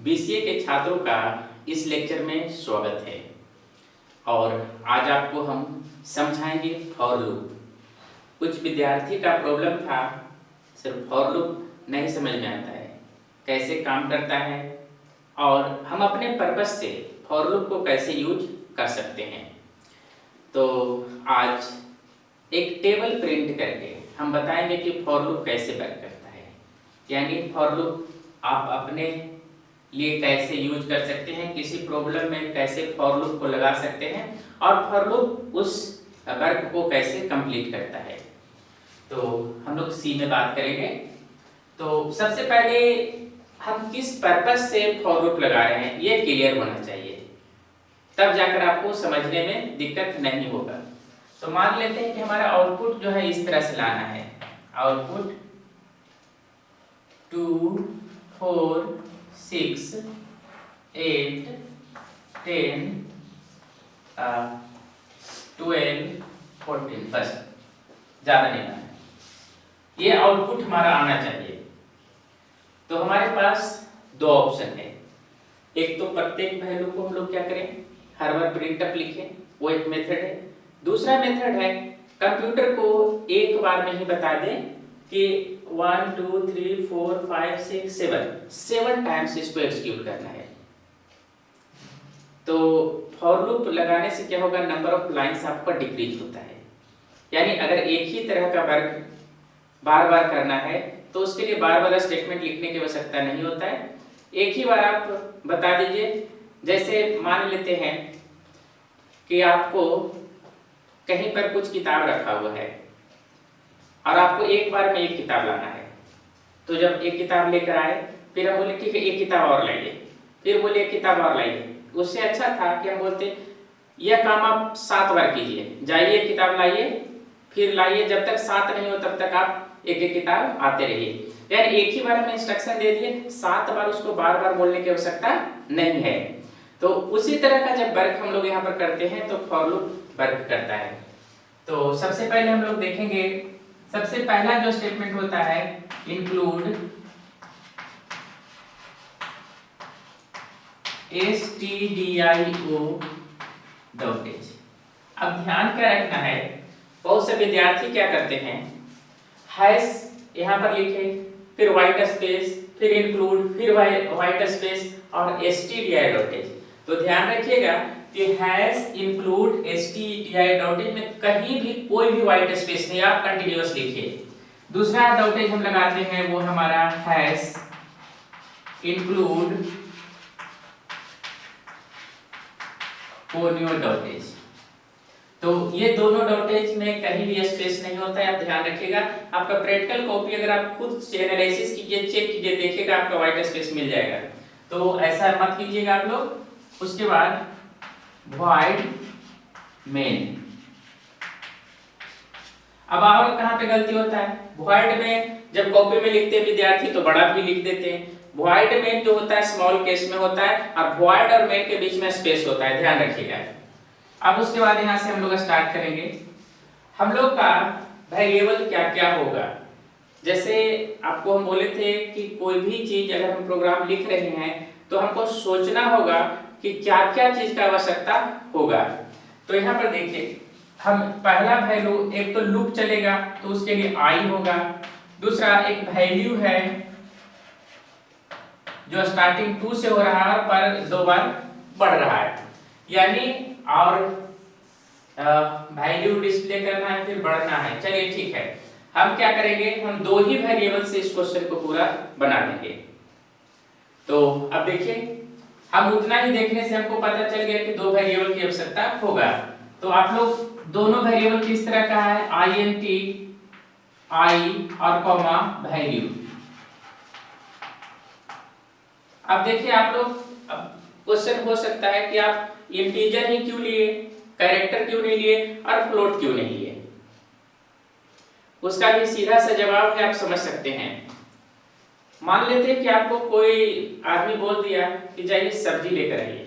BCA के छात्रों का इस लेक्चर में स्वागत है और आज आपको हम समझाएंगे फॉर लूप। कुछ विद्यार्थी का प्रॉब्लम था, सिर्फ फॉर लूप नहीं समझ में आता है, कैसे काम करता है और हम अपने पर्पस से फॉर लूप को कैसे यूज कर सकते हैं। तो आज एक टेबल प्रिंट करके हम बताएंगे कि फॉर लूप कैसे वर्क करता है, यानी फॉर लूप आप अपने लिए कैसे यूज कर सकते हैं, किसी प्रॉब्लम में कैसे फॉर लूप को लगा सकते हैं और फॉर लूप उस वर्क को कैसे कंप्लीट करता है। तो हम लोग सी में बात करेंगे। तो सबसे पहले हम किस पर्पस से फॉर लूप लगा रहे हैं ये क्लियर होना चाहिए, तब जाकर आपको समझने में दिक्कत नहीं होगा। तो मान लेते हैं कि हमारा आउटपुट जो है इस तरह से लाना है, आउटपुट 2 4 6 8 10 12 14 बस, ज़्यादा नहीं आना है, ये आउटपुट हमारा आना चाहिए। तो हमारे पास दो ऑप्शन है, एक तो प्रत्येक वैल्यू को हम लोग क्या करें, हर बार प्रिंटअप लिखें, वो एक मेथड है। दूसरा मेथड है कंप्यूटर को एक बार में ही बता दें कि 1 2 3 4 5 6 7 टाइम्स इसको एग्जीक्यूट करना है। तो फॉर लूप लगाने से क्या होगा, नंबर ऑफ लाइंस आपका डिक्रीज होता है, यानी अगर एक ही तरह का वर्क बार बार करना है तो उसके लिए बार बार स्टेटमेंट लिखने की आवश्यकता नहीं होता है, एक ही बार आप बता दीजिए। जैसे मान लेते हैं कि आपको कहीं पर कुछ किताब रखा हुआ है और आपको एक बार में एक किताब लाना है, तो जब एक किताब लेकर आए फिर हम बोले ठीक है एक किताब और लाइए, फिर बोले एक किताब और लाइए। उससे अच्छा था कि हम बोलते यह काम आप 7 बार कीजिए, जाइए किताब लाइए फिर लाइए, जब तक 7 नहीं हो तब तक आप एक एक किताब आते रहिए। यानी एक ही बार हमें इंस्ट्रक्शन दे दिए, 7 बार उसको बार बार बोलने की आवश्यकता नहीं है। तो उसी तरह का जब वर्क हम लोग यहाँ पर करते हैं तो फॉर लूप वर्क करता है। तो सबसे पहले हम लोग देखेंगे, सबसे पहला जो स्टेटमेंट होता है इंक्लूड stdio डॉट h। अब ध्यान क्या रखना है, बहुत से विद्यार्थी क्या करते हैं, हैश यहाँ पर लिखे, फिर व्हाइट स्पेस, फिर इंक्लूड, फिर व्हाइट स्पेस और stdio डॉट h। तो ध्यान रखिएगा कि hash include stdio dot h में कहीं भी कोई भी व्हाइट स्पेस नहीं, आप कंटिन्यूअस लिखिए। दूसरा डॉट h हम लगाते हैं वो हमारा hash include conio dot h। तो ये दोनों डॉट h में कहीं भी स्पेस नहीं होता है, आप ध्यान रखिएगा। आपका प्रैक्टिकल कॉपी अगर आप खुद एनालिसिस कीजिए, चेक कीजिए, देखिएगा आपका व्हाइट स्पेस मिल जाएगा, तो ऐसा मत कीजिएगा आप लोग। उसके बाद void main। अब और कहाँ पे गलती होता है, void में जब कॉपी में लिखते हैं विद्यार्थी तो बड़ा भी लिख देते हैं, void main जो होता है स्मॉल केस में होता है और void और main के बीच में स्पेस होता है, ध्यान रखिएगा। अब उसके बाद यहाँ से हम लोग स्टार्ट करेंगे, हम लोग का वेरिएबल क्या क्या होगा। जैसे आपको हम बोले थे कि कोई भी चीज अगर हम प्रोग्राम लिख रहे हैं तो हमको सोचना होगा कि क्या क्या चीज का आवश्यकता होगा। तो यहाँ पर देखिए, हम पहला वैल्यू, एक तो लूप चलेगा तो उसके लिए i होगा, दूसरा एक वैल्यू है जो स्टार्टिंग 2 से हो रहा है पर 2 बार बढ़ रहा है, यानी और वैल्यू डिस्प्ले करना है फिर बढ़ना है। चलिए ठीक है, हम क्या करेंगे, हम 2 ही वेरिएबल से इस क्वेश्चन को पूरा बना देंगे। तो अब देखिए, हम उतना ही देखने से हमको पता चल गया कि 2 वेरिएबल की आवश्यकता होगा। तो आप लोग दोनों वेरिएबल किस तरह का है, int i और कॉमा वैल्यू। अब देखिए आप लोग, क्वेश्चन हो सकता है कि आप इंटीजर ही क्यों लिए, कैरेक्टर क्यों नहीं लिए और फ्लोट क्यों नहीं लिए, उसका भी सीधा सा जवाब है, आप समझ सकते हैं। मान लेते हैं कि आपको कोई आदमी बोल दिया कि जाइए सब्जी लेकर आइए,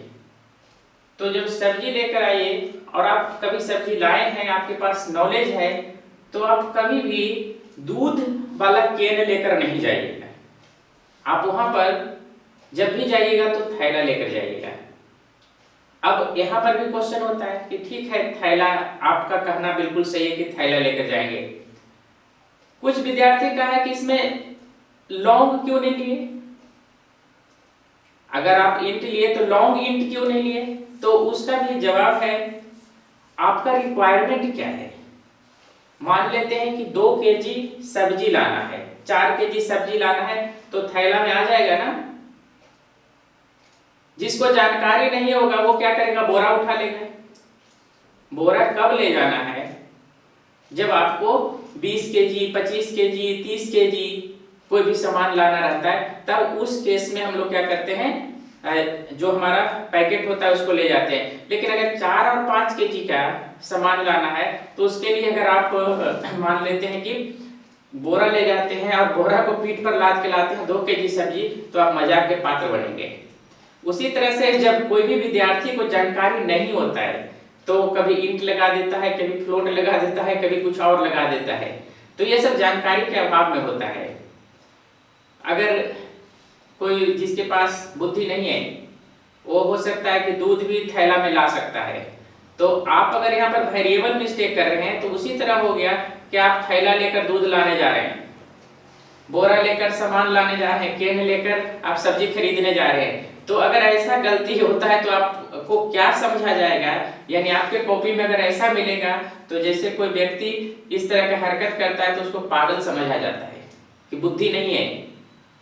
तो जब सब्जी लेकर आइए और आप कभी सब्जी लाए हैं, आपके पास नॉलेज है, तो आप कभी भी दूध वाला केन लेकर नहीं जाइएगा, आप वहां पर जब भी जाइएगा तो थैला लेकर जाइएगा। अब यहाँ पर भी क्वेश्चन होता है कि ठीक है थैला, आपका कहना बिल्कुल सही है कि थैला लेकर जाएंगे। कुछ विद्यार्थी का है कि इसमें लॉन्ग क्यों नहीं लिए, अगर आप इंट लिए तो लॉन्ग इंट क्यों नहीं लिए, तो उसका भी जवाब है आपका रिक्वायरमेंट क्या है। मान लेते हैं कि 2 केजी सब्जी लाना है, 4 केजी सब्जी लाना है, तो थैला में आ जाएगा ना। जिसको जानकारी नहीं होगा वो क्या करेगा, बोरा उठा लेगा। बोरा कब ले जाना है, जब आपको 20 केजी 25 केजी 30 केजी कोई भी सामान लाना रहता है, तब उस केस में हम लोग क्या करते हैं, जो हमारा पैकेट होता है उसको ले जाते हैं। लेकिन अगर 4 और 5 केजी का सामान लाना है तो उसके लिए अगर आप मान लेते हैं कि बोरा ले जाते हैं और बोरा को पीठ पर लाद के लाते हैं 2 केजी सब्जी, तो आप मजाक के पात्र बनेंगे। उसी तरह से जब कोई भी विद्यार्थी को जानकारी नहीं होता है तो कभी इंट लगा देता है, कभी फ्लोट लगा देता है, कभी कुछ और लगा देता है, तो ये सब जानकारी के अभाव में होता है। अगर कोई जिसके पास बुद्धि नहीं है वो हो सकता है कि दूध भी थैला में ला सकता है। तो आप अगर यहाँ पर वेरिएबल मिस्टेक कर रहे हैं तो उसी तरह हो गया कि आप थैला लेकर दूध लाने जा रहे हैं, बोरा लेकर सामान लाने जा रहे हैं, केन लेकर आप सब्जी खरीदने जा रहे हैं। तो अगर ऐसा गलती होता है तो आपको क्या समझा जाएगा, यानी आपके कॉपी में अगर ऐसा मिलेगा तो जैसे कोई व्यक्ति इस तरह का हरकत करता है तो उसको पागल समझा जाता है कि बुद्धि नहीं है।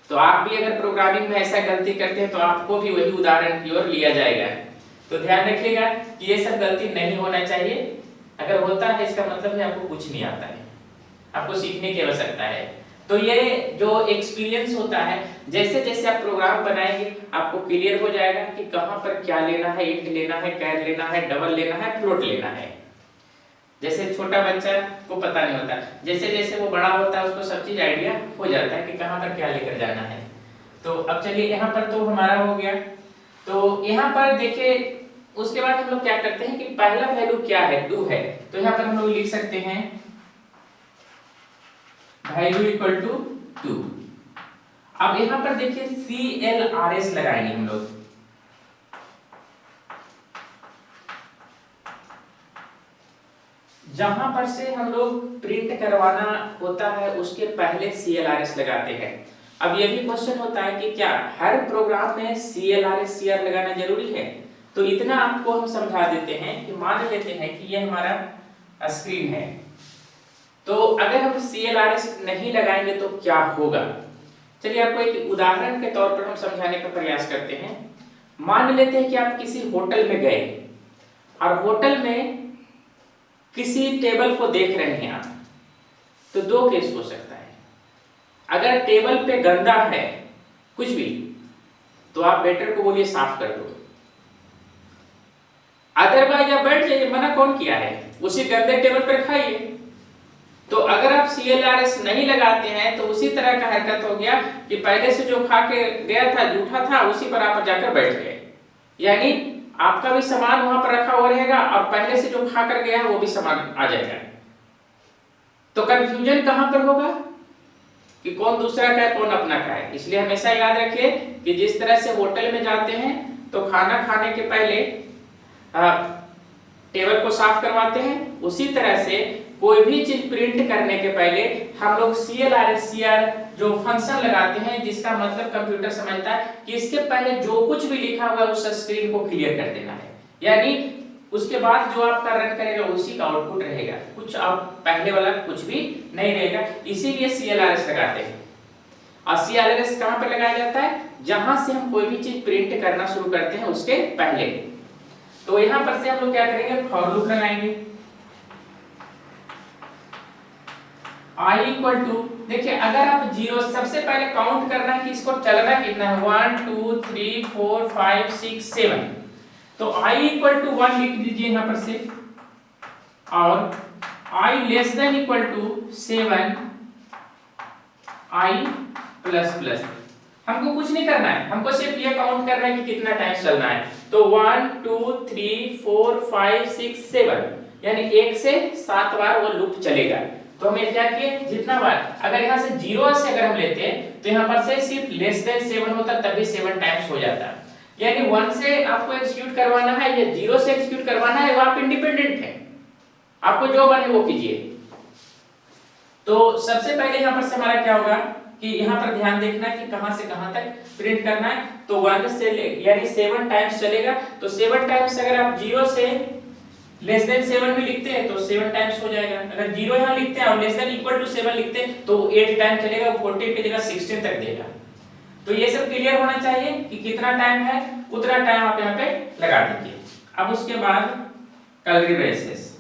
तो आप भी अगर प्रोग्रामिंग में ऐसा गलती करते हैं तो आपको भी वही उदाहरण की ओर लिया जाएगा। तो ध्यान रखिएगा कि ये सब गलती नहीं होना चाहिए। अगर होता है इसका मतलब है आपको कुछ नहीं आता है, आपको सीखने की आवश्यकता है। तो ये जो एक्सपीरियंस होता है, जैसे जैसे आप प्रोग्राम बनाएंगे आपको क्लियर हो जाएगा कि कहाँ पर क्या लेना है, इंट लेना है, कैर लेना है, डबल लेना है, फ्लोट लेना है। जैसे छोटा बच्चा को पता नहीं होता, जैसे जैसे वो बड़ा होता है उसको सब चीज आइडिया हो जाता है कि कहाँ पर क्या लेकर जाना है। तो अब चलिए यहाँ पर तो हमारा हो गया। तो यहाँ पर देखिए उसके बाद हम लोग क्या करते हैं कि पहला वैल्यू क्या है, 2 है, तो यहाँ पर हम लोग लिख सकते हैं वैल्यू इक्वल टू 2। अब यहाँ पर देखिए CLRS लगाएंगे हम लोग। जहां पर से हम लोग प्रिंट करवाना होता है उसके पहले CLRS लगाते हैं। अब ये भी क्वेश्चन होता है कि क्या हर प्रोग्राम में CLRS CR लगाना जरूरी है, तो इतना आपको हम समझा देते हैं कि मान लेते हैं कि ये हमारा स्क्रीन है, तो अगर हम CLRS नहीं लगाएंगे तो क्या होगा। चलिए आपको एक उदाहरण के तौर पर हम समझाने का प्रयास करते हैं। मान लेते हैं कि आप किसी होटल में गए और होटल में किसी टेबल को देख रहे हैं आप, तो 2 केस हो सकता है। अगर टेबल पे गंदा है कुछ भी, तो आप वेटर को बोलिए साफ कर दो, अदरवाइज आप बैठ जाइए, मना कौन किया है, उसी गंदे टेबल पर खाइए। तो अगर आप CLRS नहीं लगाते हैं तो उसी तरह का हरकत हो गया कि पहले से जो खा के गया था जूठा था उसी पर आप जाकर बैठ गए, यानी आपका भी सामान वहां पर रखा हुआ रहेगा और पहले से जो खा कर गया है वो भी सामान आ जाएगा। तो कंफ्यूजन कहां पर होगा कि कौन दूसरा का है कौन अपना का है। इसलिए हमेशा याद रखिए कि जिस तरह से होटल में जाते हैं तो खाना खाने के पहले टेबल को साफ करवाते हैं, उसी तरह से कोई भी चीज प्रिंट करने के पहले हम लोग CLRS CR जो फंक्शन लगाते हैं, जिसका मतलब कंप्यूटर समझता है कि इसके पहले जो कुछ भी लिखा हुआ है उस स्क्रीन को क्लियर कर देना है, यानी उसके बाद जो आपका रन करेगा उसी का आउटपुट रहेगा, कुछ आप पहले वाला कुछ भी नहीं रहेगा। इसीलिए CLRS लगाते हैं। और CLRS कहां पर लगाया जाता है, जहां से हम कोई भी चीज प्रिंट करना शुरू करते हैं उसके पहले। तो यहां पर से हम लोग क्या करेंगे, फॉर लूप लगाएंगे। I इक्वल टू, देखिए अगर आप 0 सबसे पहले काउंट करना है कि इसको चलना कितना है, 1 2 3 4 5 6 7, तो I इक्वल टू 1 लिख दीजिए यहाँ पर से, और I less than equal to 7 I plus plus. हमको कुछ नहीं करना है, हमको सिर्फ ये काउंट करना है कि कितना टाइम चलना है। तो 1 2 3 4 5 6 7, यानी 1 से 7 बार वो लूप चलेगा। तो हमें क्या किए, जितना बार अगर यहाँ से 0 से अगर हम लेते हैं तो यहाँ पर से सिर्फ लेस देन 7 होता तब भी 7 टाइम्स हो जाता। यानी 1 से आपको एग्जीक्यूट करवाना है या 0 से एग्जीक्यूट करवाना है, वो आप इंडिपेंडेंट है, आपको जो बने वो कीजिए। तो सबसे पहले यहाँ पर से हमारा क्या होगा कि यहाँ पर ध्यान देखना कि कहां से कहां तक प्रिंट करना है। तो 1 से यानी 7 टाइम्स चलेगा, तो 7 टाइम्स अगर आप 0 से लेस देन 7 भी लिखते हैं तो 7 टाइम्स हो जाएगा। अगर 0 यहाँ लिखते हैं और लेस देन इक्वल टू 7 लिखते हैं तो 8 टाइम चलेगा, 14 की जगह 16 तक देगा। तो ये सब क्लियर होना चाहिए कि कितना टाइम है, उतना टाइम आप यहाँ पे लगा दीजिए। अब उसके बाद कर्ली ब्रेसेस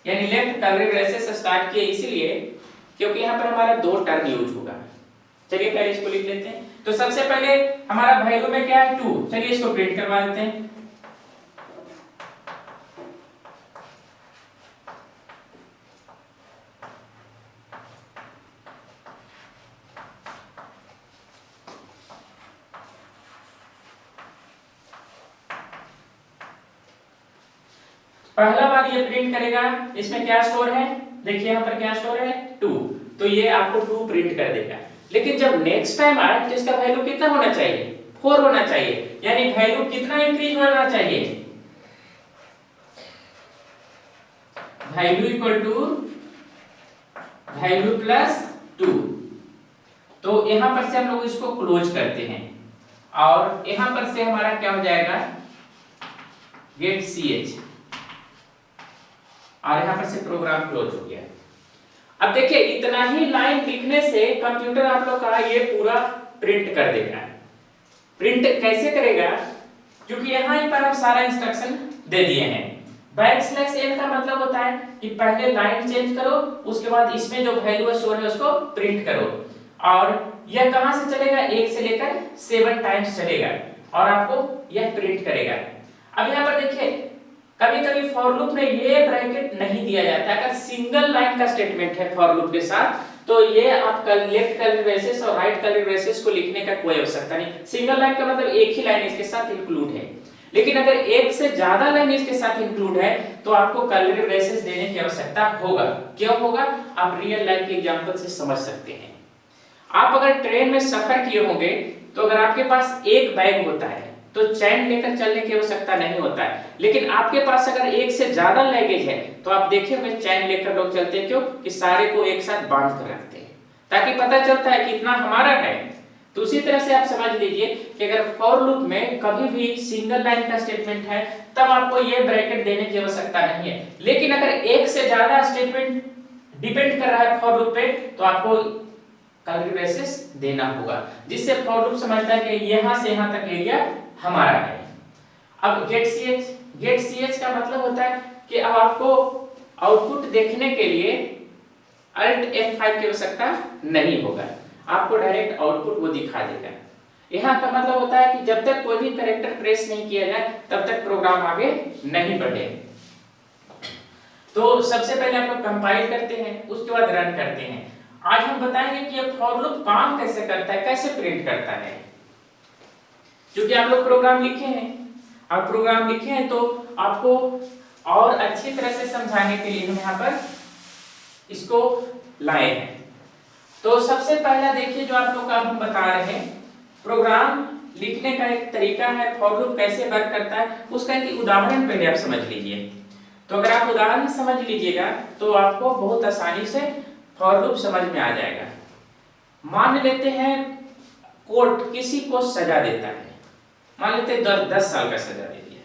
यानी लेफ्ट कर्ली ब्रेसेस स्टार्ट किए इसीलिए क्योंकि यहाँ पर हमारा 2 टर्म यूज होगा। चलिए पहले इसको लिख लेते हैं। तो सबसे पहले हमारा वैल्यू में क्या है 2, चलिए इसको प्रिंट करवा देते हैं। पहला बार ये प्रिंट करेगा, इसमें क्या स्टोर है, देखिए यहाँ पर क्या स्टोर है 2, तो ये आपको 2 प्रिंट कर देगा। लेकिन जब नेक्स्ट टाइम आए तो इसका वैल्यू कितना होना चाहिए, 4 होना चाहिए। यानी वैल्यू कितना इंक्रीज होना चाहिए, value equal to value plus 2। तो यहाँ पर से हम लोग इसको क्लोज करते हैं और यहाँ पर से हमारा क्या हो जाएगा गेट ch, और यहाँ पर से प्रोग्राम क्लोज हो गया। अब देखिए इतना ही लाइन लिखने से कंप्यूटर आप लोग का ये पूरा प्रिंट कर देगा। प्रिंट कैसे करेगा, क्योंकि यहाँ पर हम सारा इंस्ट्रक्शन दे दिए हैं। बैकस्लैश n का मतलब होता है कि पहले लाइन चेंज करो, उसके बाद इसमें जो वैल्यू स्टोर है उसको प्रिंट करो, और यह कहां से चलेगा 1 से लेकर 7 टाइम्स चलेगा और आपको यह प्रिंट करेगा। अब यहाँ पर देखिए कभी कभी फॉर लूप में ये ब्रैकेट नहीं दिया जाता। अगर सिंगल लाइन का स्टेटमेंट है फॉर लूप के साथ तो ये आप लेफ्ट कर्ली ब्रेसेस और राइट कर्ली ब्रेसेस को लिखने का कोई आवश्यकता नहीं। सिंगल लाइन का मतलब एक ही लाइन इसके साथ इंक्लूड है। लेकिन अगर एक से ज्यादा लाइन इसके साथ इंक्लूड है तो आपको कर्ली ब्रेसेस देने की आवश्यकता होगा। क्यों होगा, आप रियल लाइफ के एग्जांपल से समझ सकते हैं। आप अगर ट्रेन में सफर किए होंगे तो अगर आपके पास एक बैग होता है तो चैन लेकर चलने की आवश्यकता नहीं होता है, लेकिन आपके पास अगर एक से ज्यादा लगेज है तो आप देखे होंगे चैन लेकर लोग चलते हैं। क्यों कि सारे को एक साथ बांध कर रखते हैं ताकि पता चलता है कितना हमारा है। तो उसी तरह से आप समझ लीजिए कि अगर फॉर लूप में कभी भी सिंगल लाइन का स्टेटमेंट है तब आपको ये ब्रैकेट देने की आवश्यकता नहीं है। लेकिन अगर एक से ज्यादा स्टेटमेंट डिपेंड कर रहा है फॉर लूप पे तो आपको कर्ली ब्रेसेस देना होगा, जिससे फॉर लूप समझता है कि यहां से यहां तक एरिया हमारा है। अब गेट ch का मतलब होता है कि अब आपको आउटपुट देखने के लिए Alt F5 की आवश्यकता नहीं होगा, आपको डायरेक्ट आउटपुट वो दिखा देगा। यहाँ का मतलब होता है कि जब तक कोई भी कैरेक्टर प्रेस नहीं किया जाए तब तक प्रोग्राम आगे नहीं बढ़े। तो सबसे पहले आप लोग कंपाइल करते हैं, उसके बाद रन करते हैं। आज हम बताएंगे कि ये फॉर लूप काम कैसे करता है, कैसे प्रिंट करता है। क्योंकि आप लोग प्रोग्राम लिखे हैं, आप प्रोग्राम लिखे हैं तो आपको और अच्छी तरह से समझाने के लिए हम यहाँ पर इसको लाए हैं। तो सबसे पहला देखिए जो आप लोग का हम बता रहे हैं, प्रोग्राम लिखने का एक तरीका है, फॉर लूप कैसे वर्क करता है उसका एक उदाहरण पहले आप समझ लीजिए। तो अगर आप उदाहरण समझ लीजिएगा तो आपको बहुत आसानी से फॉर लूप समझ में आ जाएगा। मान लेते हैं कोर्ट किसी को सजा देता है, मान लेते हैं 10 साल का सजा दे दिया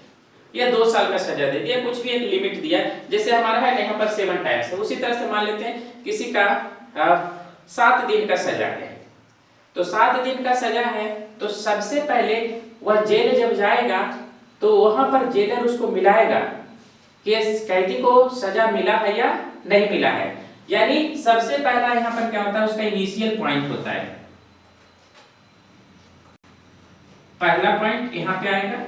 या 2 साल का सजा दे दिया, कुछ भी एक लिमिट दिया, जैसे हमारा है यहाँ पर 7 टाइम्स है। उसी तरह से मान लेते हैं किसी का 7 दिन का सजा है, तो 7 दिन का सजा है तो सबसे पहले वह जेल जब जाएगा तो वहां पर जेलर उसको मिलाएगा कि कैदी को सजा मिला है या नहीं मिला है। यानी सबसे पहला यहाँ पर क्या होता है, उसका इनिशियल पॉइंट होता है। पहला पॉइंट यहाँ पे आएगा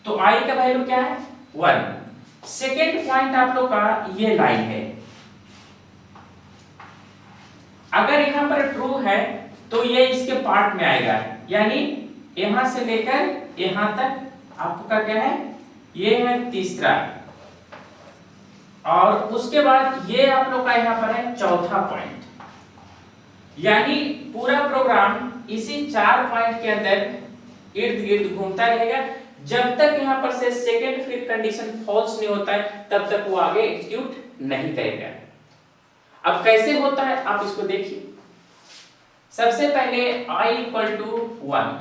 तो i का वैल्यू क्या है 1। सेकेंड पॉइंट आप लोग का ये लाइन है, अगर यहाँ पर ट्रू है तो ये इसके पार्ट में आएगा, यानी यहां से लेकर यहां तक आपका क्या है, ये है तीसरा। और उसके बाद ये आप लोग का यहाँ पर है चौथा पॉइंट, यानी पूरा प्रोग्राम इसी 4 पॉइंट के अंदर इर्द गिर्द घूमता रहेगा जब तक यहाँ पर से सेकेंड फिर कंडीशन फॉल्स नहीं होता है तब तक वो आगे एग्जीक्यूट नहीं करेगा। अब कैसे होता है आप इसको देखिए। सबसे पहले i इक्वल टू 1,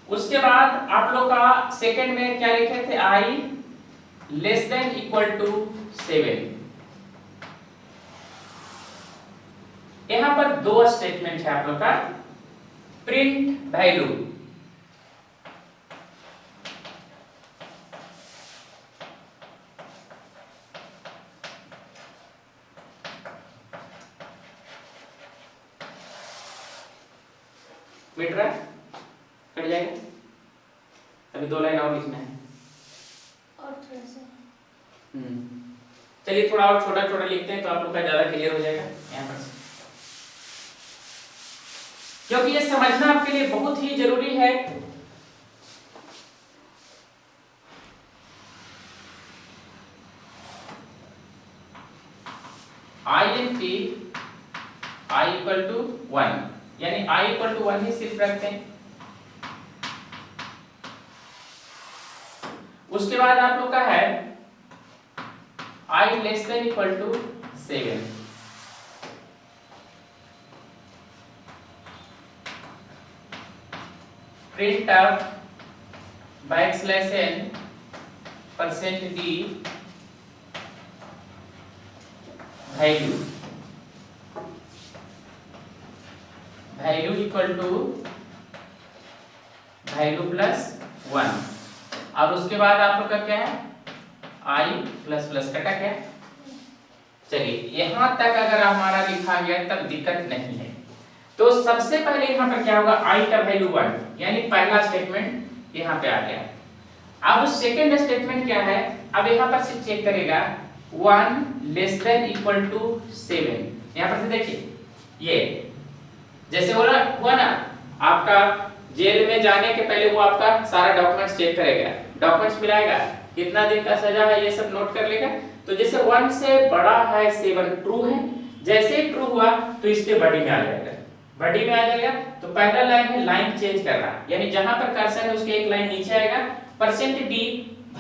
उसके बाद आप लोग का सेकेंड में क्या लिखे थे, i less than equal to 7। यहां पर दो स्टेटमेंट है आप लोग का, प्रिंट वैल्यू, मिट रहा है, कट जाएगा। अभी 2 लाइन और लिखना है और थोड़ा सा चलिए थोड़ा और छोटा छोटा लिखते हैं तो आप लोग का ज्यादा क्लियर हो जाएगा यहाँ पर से, क्योंकि ये समझना आपके लिए बहुत ही जरूरी है। INT i इक्वल टू 1, यानी i इक्वल टू 1 ही सिर्फ रखते हैं। उसके बाद आप लोग का है i less than equal to 7। Print of backslash n %d value, value equal to value plus 1। और उसके बाद आप लोग का क्या है, i प्लस प्लस कटा क्या। चलिए यहां तक अगर हमारा लिखा गया तब दिक्कत नहीं है। तो सबसे पहले यहाँ पर क्या होगा, i का वैल्यू 1, यानी पहला स्टेटमेंट यहाँ पे आ गया। अब सेकेंड स्टेटमेंट क्या है, अब यहाँ पर से चेक करेगा 1 लेस देन इक्वल टू 7। यहाँ पर से देखिए ये जैसे बोला हुआ ना, आपका जेल में जाने के पहले वो आपका सारा डॉक्यूमेंट्स चेक करेगा, डॉक्यूमेंट्स मिलाएगा, कितना दिन का सजा है ये सब नोट कर लेगा। तो जैसे 1 से बड़ा है 7 ट्रू है, जैसे ही ट्रू हुआ तो इसके बॉडी में आ जाएगा, बॉडी में आ जाएगा। तो पहला लाइन है लाइन चेंज करना, यानी जहां पर कर्सर है उसके एक लाइन नीचे आएगा। %d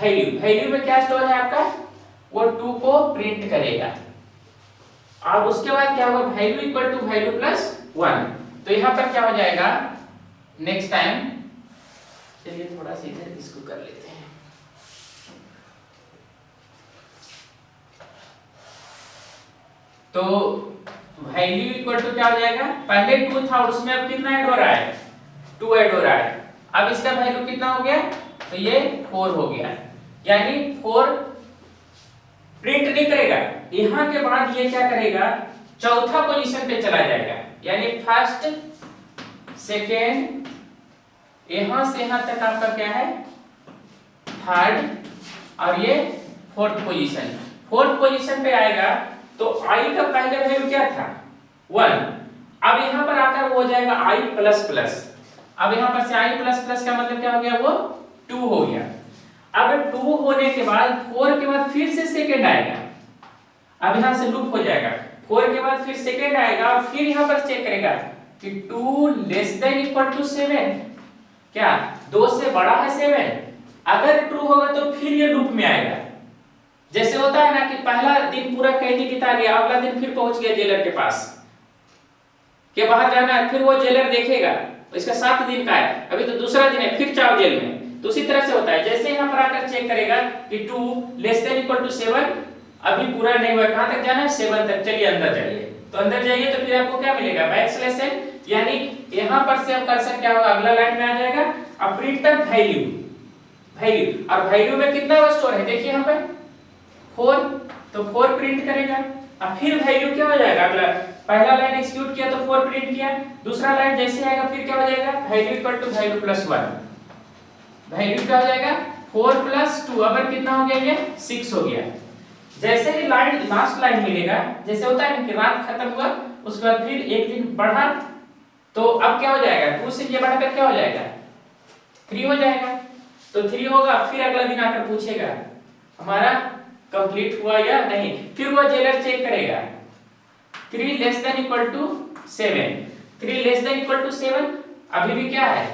वैल्यू, वैल्यू में क्या स्टोर है आपका, वो 2 को प्रिंट करेगा। अब उसके बाद क्या होगा, value equal to value plus 1। तो यहां पर क्या हो जाएगा नेक्स्ट टाइम, चलिए थोड़ा सा इधर इसको कर लेते हैं। तो वैल्यू इक्वल टू क्या हो जाएगा, पहले 2 था और उसमें अब कितना ऐड हो रहा है, 2 ऐड हो रहा है। अब इसका वैल्यू कितना हो गया, तो ये 4 हो गया, यानी 4 प्रिंट नहीं करेगा। यहां के बाद ये क्या करेगा, चौथा पोजीशन पे चला जाएगा, यानी फर्स्ट सेकेंड, यहां से यहां तक आपका क्या है थर्ड, और ये फोर्थ पोजीशन। फोर्थ पोजीशन पे आएगा तो i का पहले वैल्यू क्या था 1, अब यहां पर आकर वो हो जाएगा i प्लस प्लस। अब यहां पर से i प्लस प्लस का मतलब क्या हो गया, वो 2 हो गया। अब 2 होने के बाद 4 के बाद फिर से सेकेंड आएगा, अब यहां से लूप हो जाएगा, 4 के बाद फिर सेकेंड आएगा और फिर यहां पर चेक करेगा कि 2 लेस देन इक्वल टू 7, क्या 2 से बड़ा है 7। अगर ट्रू होगा तो फिर ये लूप में आएगा। जैसे होता है ना कि पहला दिन पूरा कैदी बिता गया, अगला दिन फिर पहुंच गया जेलर के पास के बाहर जाना है, फिर वो जेलर देखेगा इसका 7 दिन का है, अभी तो दूसरा दिन है, फिर जाओ जेल में। तो उसी तरह से होता है, जैसे यहाँ पर आकर चेक करेगा कि 2 लेस देन इक्वल टू 7, अभी पूरा नहीं हुआ, कहां तक जाना है 7 तक, चलिए अंदर जाइए। तो अंदर जाइए तो फिर आपको क्या मिलेगा, बैकस्लैश n, यानी यहां पर से अब कर्सर क्या होगा, अगला लाइन में आ जाएगा। अब प्रिंट वैल्यू, वैल्यू और वैल्यू में कितना स्टोर है, देखिए यहां पर 4, तो 4 प्रिंट करेगा। अब फिर वैल्यू क्या हो जाएगा, अगला पहला लाइन एग्जीक्यूट किया तो 4 प्रिंट किया, दूसरा लाइन जैसे आएगा फिर क्या हो जाएगा, value equal to value plus 1। Value क्या हो जाएगा 4 प्लस 2, अब कितना हो गया, ये 6 हो गया। जैसे ही लाइन लास्ट लाइन मिलेगा, जैसे होता है कि रात खत्म हुआ उसके बाद फिर एक दिन बढ़ा, तो अब क्या हो जाएगा, 2 से ये बढ़कर क्या हो जाएगा 3 हो जाएगा। तो 3 होगा, फिर अगला दिन आकर पूछेगा हमारा कंप्लीट हुआ या नहीं, फिर वो जेलर चेक करेगा 3 less than equal to 7, 3 less than equal to 7, अभी भी क्या है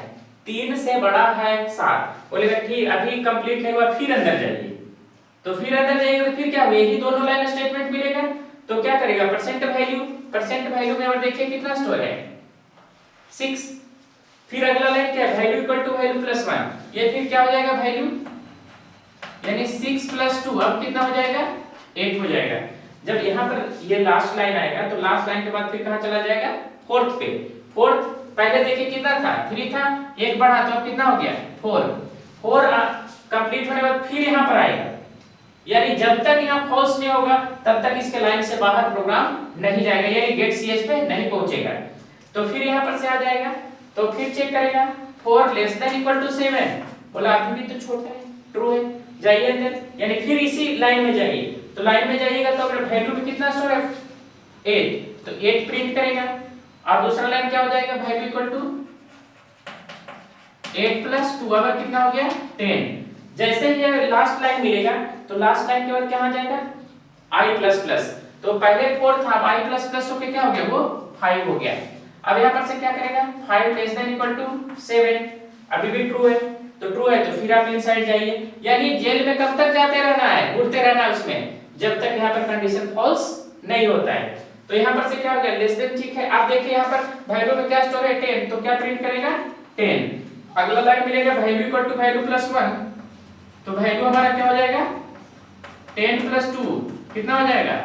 3 से बड़ा है 7, बोलेगा ठीक अभी कंप्लीट नहीं हुआ, फिर अंदर जाइए, तो फिर अंदर जाइएगा तो फिर क्या हुआ, यही दोनों लाइन स्टेटमेंट मिलेगा, तो क्या करेगा परसेंट वैल्यू में और देखिए कितना स्टोर है 6, फिर अगला लाइन क्या है value equal to value plus 1, ये फिर क्या हो जाएगा वैल्यू यानी 6 प्लस 2 अब कितना हो जाएगा 8 हो जाएगा। जब यहाँ पर ये लास्ट लाइन आएगा तो लास्ट लाइन के बाद फिर कहाँ चला जाएगा फोर्थ पे, फोर्थ पहले देखिए कितना था 3 था, एक बढ़ा तो अब कितना हो गया 4 कंप्लीट होने के बाद फिर यहाँ पर आएगा, यानी जब तक यहाँ फॉल्स नहीं होगा तब तक इसके लाइन से बाहर प्रोग्राम नहीं जाएगा, यानी गेट सीएच पे नहीं पहुंचेगा। तो फिर यहाँ पर से आ जाएगा तो फिर चेक करेगा 4 लेस देन इक्वल टू 7, बोला अभी भी तो छोटा है ट्रू है, जाइए अंदर, यानी फिर इसी लाइन में जाइए, तो लाइन में जाइएगा तो अगर वैल्यू में कितना स्टोर है 8, तो 8 प्रिंट करेगा, और दूसरा लाइन क्या हो जाएगा वैल्यू इक्वल टू 8 प्लस 2 अगर कितना हो गया 10, जैसे ही ये लास्ट लाइन मिलेगा तो लास्ट लाइन के बाद क्या आ जाएगा i प्लस प्लस, तो पहले 4 था अब i प्लस प्लस होके क्या हो गया वो 5 हो गया। अब यहाँ पर से क्या करेगा 5 लेस देन इक्वल टू 7, अभी भी ट्रू है, तो ट्रू है तो फिर आप इनसाइड जाइए, यानी जेल में कब तक जाते रहना है घूरते रहना है उसमें जब तक यहाँ पर कंडीशन फॉल्स नहीं होता है। तो यहाँ पर से क्या हो गया लेस देन ठीक है, आप देखिए यहाँ पर वैल्यू में क्या स्टोर है 10, तो क्या प्रिंट करेगा 10, अगला लाइन मिलेगा value equal to value plus 1, तो वैल्यू हमारा क्या हो जाएगा 10 प्लस 2 कितना हो जाएगा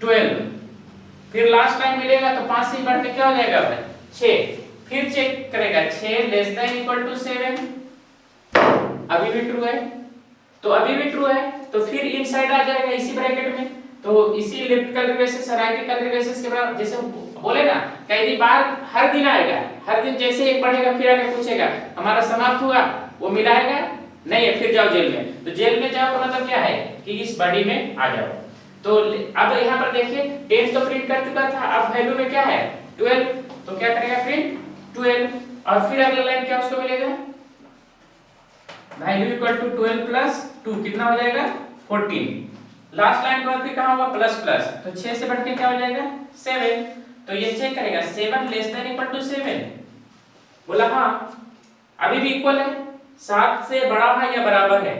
12, फिर लास्ट लाइन मिलेगा तो 5 से बढ़ के क्या हो जाएगा 6, फिर चेक करेगा 6 लेस देन इक्वल टू 7, अभी भी ट्रू है, तो अभी भी ट्रू है तो फिर इनसाइड आ जाएगा इसी ब्रैकेट में, तो इसी लेफ्ट कैलकुलेशंस राइट कैलकुलेशंस के बाद जैसे बोले ना कई बार हर दिन आएगा, हर दिन जैसे एक बढ़ेगा फिर आके पूछेगा हमारा समाप्त हुआ, वो मिलाएगा नहीं है फिर जाओ जेल में, तो जेल में जाओ का मतलब क्या है कि इस बॉडी में आ जाओ। तो अब यहाँ पर देखिए 10 तो प्रिंट कर चुका था, अब वैल्यू में क्या है 12, तो क्या करेगा प्रिंट 12, और फिर अगला लाइन क्या उसको मिलेगा वैल्यू इक्वल टू 12 प्लस 2 कितना हो जाएगा 14, लास्ट लाइन के बाद फिर कहाँ होगा प्लस प्लस, तो 6 से बढ़ के क्या हो जाएगा 7, तो ये चेक करेगा 7 लेस देन इक्वल टू 7, बोला हाँ अभी भी इक्वल है 7 से बड़ा है या बराबर है,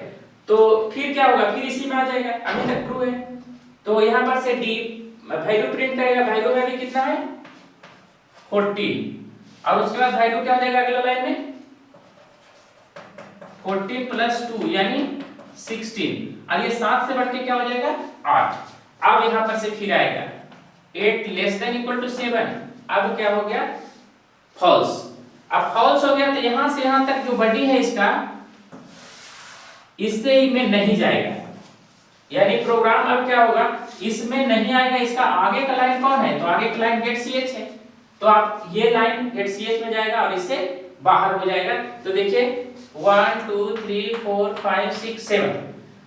तो फिर क्या होगा फिर इसी में आ जाएगा, अभी तक ट्रू है, तो यहाँ पर से डी वैल्यू प्रिंट करेगा, वैल्यू में भी कितना है 14, और उसके बाद वैल्यू क्या हो जाएगा अगला लाइन में 14 प्लस 2 यानी 16, और ये 7 से बढ़ के क्या हो जाएगा 8, अब यहाँ पर से फिर आएगा 8 लेस देन इक्वल टू 7, अब क्या हो गया फॉल्स, अब फॉल्स हो गया तो यहां से यहां तक जो बॉडी है इसका इससे में नहीं जाएगा, यानी प्रोग्राम अब क्या होगा इसमें नहीं आएगा, इसका आगे का लाइन कौन है तो आगे का लाइन गेट सीएच है, तो आप ये लाइन गेट सीएच में जाएगा और इससे बाहर हो जाएगा, तो देखिए 1 2 3 4 5 6 7,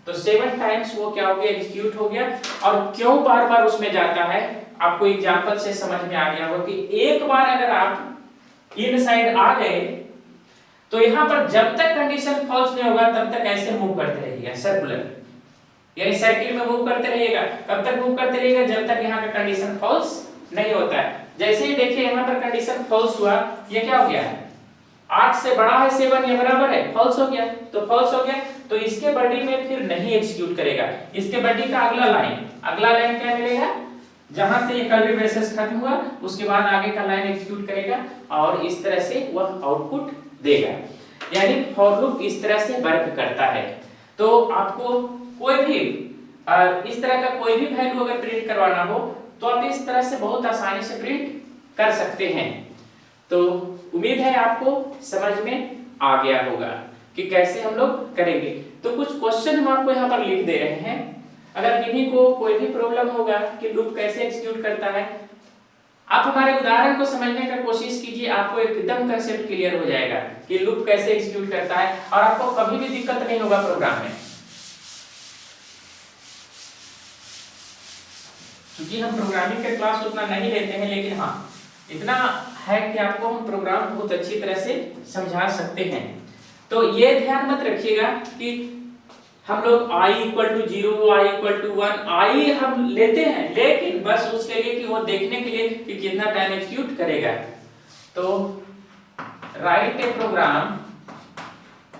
तो 7 टाइम्स वो क्या हो गया एग्जीक्यूट हो गया, और क्यों बार बार उसमें जाता है आपको एग्जांपल से समझ में आ गया होगा कि एक बार अगर आप इनसाइड आ गए तो यहाँ पर जब तक कंडीशन फॉल्स नहीं होगा तब तक ऐसे मूव करते रहिएगा सर्कुलर, यानी सर्किल में मूव करते रहिएगा, कब तक मूव करते रहिएगा जब तक यहाँ का कंडीशन फॉल्स नहीं होता है। जैसे ही देखिए यहाँ पर कंडीशन फॉल्स हुआ, ये क्या हो गया है 8 से बड़ा है 7 या बराबर है, फॉल्स हो गया, तो फॉल्स हो गया तो इसके बॉडी में फिर नहीं एग्जीक्यूट करेगा, इसके बॉडी का अगला लाइन क्या मिलेगा जहां से ये कर्ली ब्रेसेस खत्म हुआ उसके बाद आगे का लाइन एग्जीक्यूट करेगा और इस तरह से वह आउटपुट देगा, यानी फॉर लूप इस तरह से वर्क करता है। तो आपको कोई भी इस तरह का कोई भी वैल्यू अगर प्रिंट करवाना हो तो आप इस तरह से बहुत आसानी से प्रिंट कर सकते हैं। तो उम्मीद है आपको समझ में आ गया होगा कि कैसे हम लोग करेंगे। तो कुछ क्वेश्चन हम आपको यहाँ पर लिख दे रहे हैं, अगर किन्हीं को कोई भी प्रॉब्लम होगा कि लूप कैसे एग्जीक्यूट करता है, आप हमारे उदाहरण को समझने का कोशिश कीजिए, आपको एकदम कंसेप्ट क्लियर हो जाएगा कि लूप कैसे एग्जीक्यूट करता है और आपको कभी भी दिक्कत नहीं होगा प्रोग्राम में। क्योंकि हम प्रोग्रामिंग के क्लास उतना नहीं लेते हैं, लेकिन हाँ इतना है कि आपको हम प्रोग्राम बहुत अच्छी तरह से समझा सकते हैं। तो तो ये ध्यान मत रखिएगा कि हम लोग i equal to 0, i equal to 1, i हम लेते हैं, लेकिन बस उसके लिए कि वो देखने के लिए कि कितना टाइम एग्जीक्यूट करेगा। तो write a program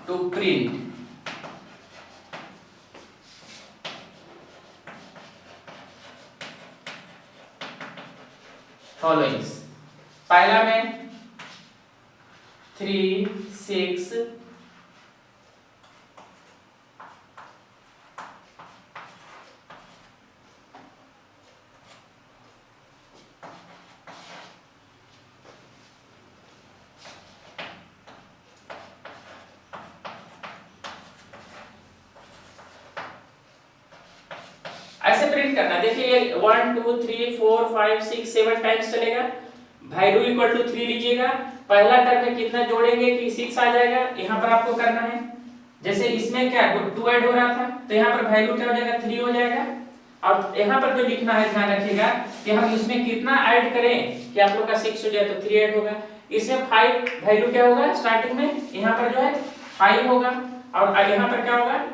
to print followings. पहला में 3, 6, ऐसे प्रिंट करना। देखिए ये 1 2 3 4 5 6 7 टाइम्स चलेगा। वैल्यू इक्वल टू 3 लीजिएगा, पहला टर्म में कितना जोड़ेंगे कि 6 आ जाएगा, यहाँ पर आपको करना है। जैसे इसमें क्या 2 ऐड हो रहा था, तो यहाँ पर वैल्यू क्या हो जाएगा 3 हो जाएगा। अब यहाँ पर जो लिखना है ध्यान रखिएगा कि हम इसमें कितना ऐड करें कि आप लोग का 6 हो जाए, तो 3 ऐड होगा। इसमें 5 वैल्यू क्या होगा स्टार्टिंग में, यहाँ पर जो है 5 होगा, और यहाँ पर क्या होगा,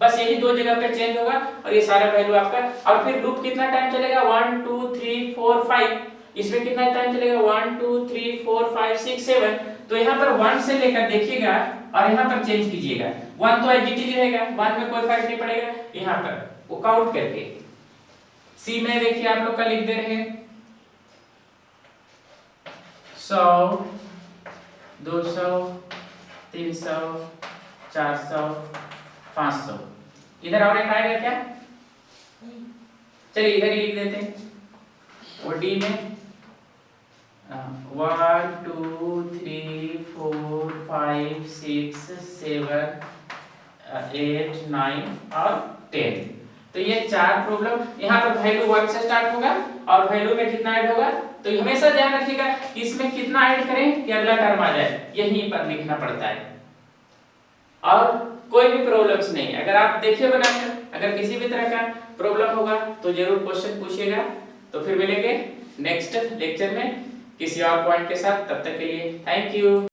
बस यही दो जगह पे चेंज होगा और ये सारा वैल्यू आपका। और फिर लूप कितना टाइम चलेगा 1 2 3 4 5, इसमें कितना टाइम चलेगा 1 2 3 4 5 6 7। तो यहाँ पर 1 से लेकर देखिएगा और यहाँ पर चेंज कीजिएगा। 1 तो एडजेक्टिव रहेगा, 1 में कोई फर्क नहीं पड़ेगा। यहाँ पर वो काउंट करके सी में देखिए आप लोग का लिख दे रहे हैं 100 200 300 400 500। इधर और एक आएगा क्या, चलिए इधर ही लिख देते हैं। और डी में 1 2 3 4 5 6 7 8 9 और 10। तो ये 4 प्रॉब्लम। यहाँ पर वैल्यू 1 से स्टार्ट होगा और वैल्यू में कितना ऐड होगा, तो हमेशा ध्यान रखिएगा कि इसमें कितना ऐड करें कि अगला टर्म आ जाए, यहीं पर लिखना पड़ता है। और कोई भी प्रॉब्लम्स नहीं, अगर आप देखिए बनाकर, अगर किसी भी तरह का प्रॉब्लम होगा तो जरूर क्वेश्चन पूछिएगा। तो फिर मिलेंगे नेक्स्ट लेक्चर में किसी और पॉइंट के साथ, तब तक के लिए थैंक यू।